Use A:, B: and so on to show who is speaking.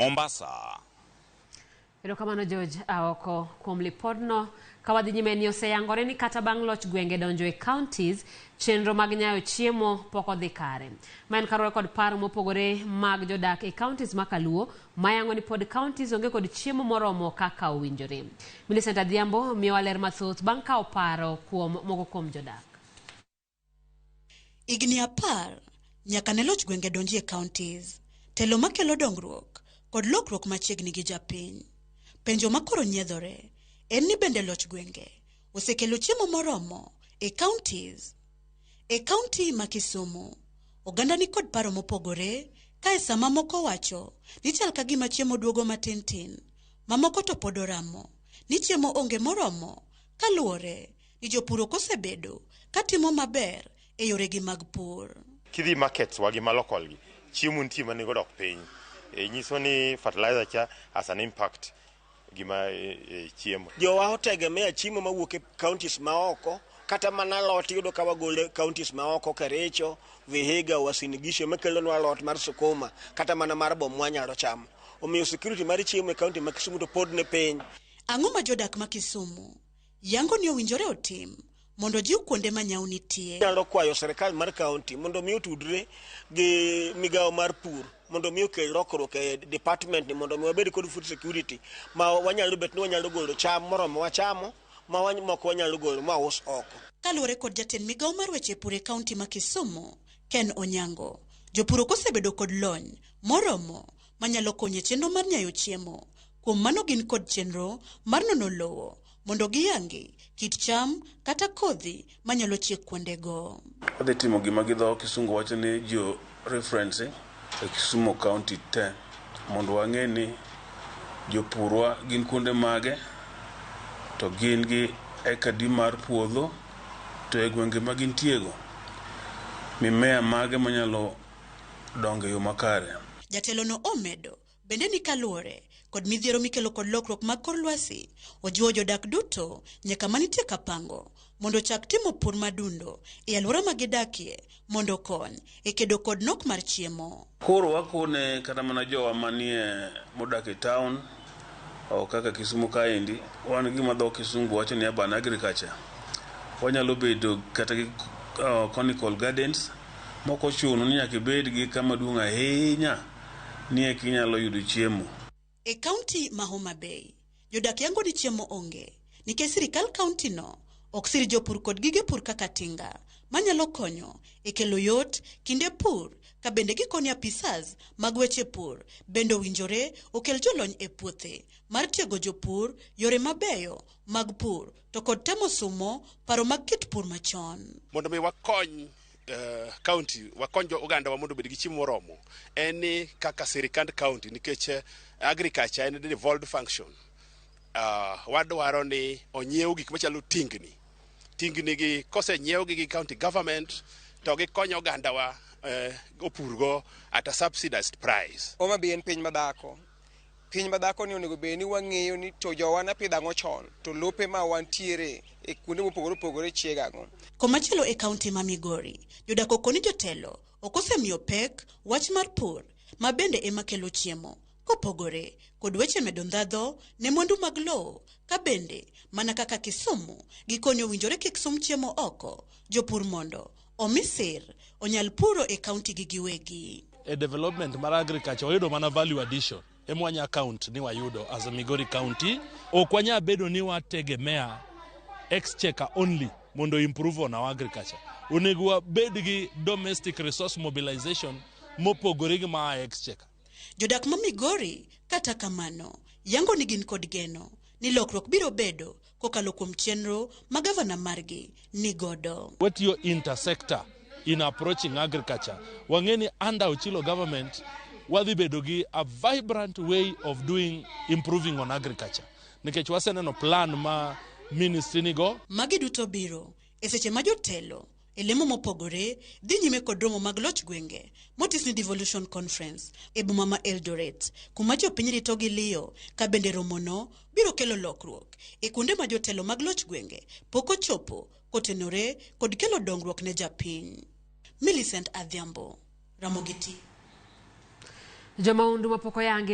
A: Mombasa.
B: Erokamano George Aoko kuom lipodno. Kawadhi nyime ni oseyangore ni kata bang' loch gwenge donjo e kaontis, chenro mag nyayo chiemo pok odhi kare. Ma en kaluwore kod paro mopogore mag jodak e kaontis ma Kaluo, mayango ni pod kaontis onge kod chiemo moromo kaka owinjore. Millicent Adhiambo miyowa ler mathoth bang' kawo paro kuom moko kuom jodak.
C: Igni 10 nyaka ne loch gwenge donjo e kaontis, telo makelo dongruok kod lokruok machiegni gi japiny. Penjo makoro nyiedhore en ni bende loch gwenge osekelo chiemo moromo e kaontis. E kaonti ma Kisumu, oganda ni kod paro mopogore, kae sama moko wacho ni chal ka gima chiemo duogo matin tin, mamoko to pod oramo ni chiemo onge moromo, kaluwore ni jopur okosebedo katimo maber e yoregi mag pur.
D: Kidhi markets wagi ma local gi, chiemo nitie mane godok piny. Nyiso ni fertilizer cha has an impact gima chiemo.
E: Jowa otegemea chiemo mawuok e kauntis maoko, kata mana lot yudo ka wagole kauntis maoko, Kericho, Vihiga, Uasin Gishu makelonwa lot mar sukuma, kata mana mar bom mwanyalo chamo. Omiyo security mar chiemo e kaunti ma Kisumu to pod ne piny.
C: Ang'o ma jodak ma Kisumu yango ni owinjore otim mondo jiw kuonde ma nyau nitie?
E: Nyalo kwayo serikal mar kaunti mondo mi otudre gi migawo mar pur, mondo mi okel lokruok e department ni, mondo mi wabed kod food security ma wanyalo bet ni wanyalo golo cham moromo wachamo, ma moko wanyalo golo ma us oko.
C: Kaluwore kod jatend migawo mar weche pur e kaunti ma Kisumu, Ken Onyango, jopur okosebedo kod lony moromo manyalo konyo chenro mar nyayo chiemo. Kuom mano gin kod chenro mar nono lowo mondo giyangi kit cham kata kodhi manyalo chiek kuondego.
F: Wadhi timo gima gi dho Kisungu wacho ni geo referencing e Kisumu County te, mondo wang'e ni jopurwa gin kuonde mage, to gin gi ekadi mar puodho, to e gwenge ma gintiego mimea mage manyalo dongo e yo makare.
C: Jatelo no omedo bende ni kaluwore kod midhiero mikelo kod lokruok mag kor lwasi, ojiwo jodak duto nyaka manitie kapango mondo chak timo pur madundo e alwora ma gidakie mondo kony e kedo kod nok mar chiemo.
F: Koro wakone kata mana jowa manie modak e town o kaka Kisumu kaendi, wan gima dho Kisungu wacho ni urban agriculture. Wanyalo bedo kata gi conical gardens, moko chuno ni nyaka bed gi kama duong' ahinya ni eki nyalo yudo chiemo.
C: E kaunti ma Homa Bay, jodak yango ni chiemo onge nikech sirikal kaunti no ok sir jopur kod gige pur kaka tinga manyalo konyo e kelo yot kinde pur, ka bende gikoni apisas mag weche pur bende owinjore okel jolony e puothe mar tiego jopur yore mabeyo mag pur to kod temo sumo paro mag kit pur machon.
G: Mondo mi wakony county, wakonjo oganda wa mondo bed gi chiemo moromo, en ni kaka sirikand county, nikech agriculture en devolved function. Wadwaro ni onyiew gik machalo tingni gi kosenyiew gi county government, to gikonyo oganda wa opurgo at a subsidized price.
H: Homa Bay en piny madhako. Piny madhako ni onego bed ni wang'eyo ni to jowana pidhang'o chon, to lope ma wantiere e kuonde mopogore opogore chiegang'o.
C: Komachielo e kaunti ma Migori, jodak okoni jotelo okosemiyo pek wach mar pur ma bende ema kelo chiemo, kopogore kod weche medo ndhadho ne mwandu mag lowo, ka bende mana kaka Kisumu gikonyo winjore kik sum chiemo oko jopur mondo omisir onyal puro e kaunti gi giwegi.
I: A development mar agriculture oyudo mana value addition emwanya account ni wayudo as a Migori County. Okwanya bedo ni wategemea exchequer only mondo improve on our agriculture. Onego wabed gi domestic resource mobilization mopogore gi ma exchequer.
C: Jodak ma Migori kata kamano yango ni gin kod geno ni lokruok biro bedo kokalo kuom chenro ma gavana margi ni godo.
I: What your intersector in approaching agriculture? Wangeni under Ochilo government wadhi bedo gi a vibrant way of improving on agriculture. Nikech waseneno plan ma ministry ni go.
C: Magi duto biro e seche ma jotelo e lemo mopogore dhi nyime kod romo mag loch gwenge motis ni devolution conference e boma ma Eldoret, kuma jopiny rito gi liyo ka bende romono biro kelo lokruok e kuonde ma jotelo mag loch gwenge pok ochopo kotenore kod kelo dongruok ne japiny. Millicent Adhiambo, Ramogi.
B: Joma undu mapoko yangi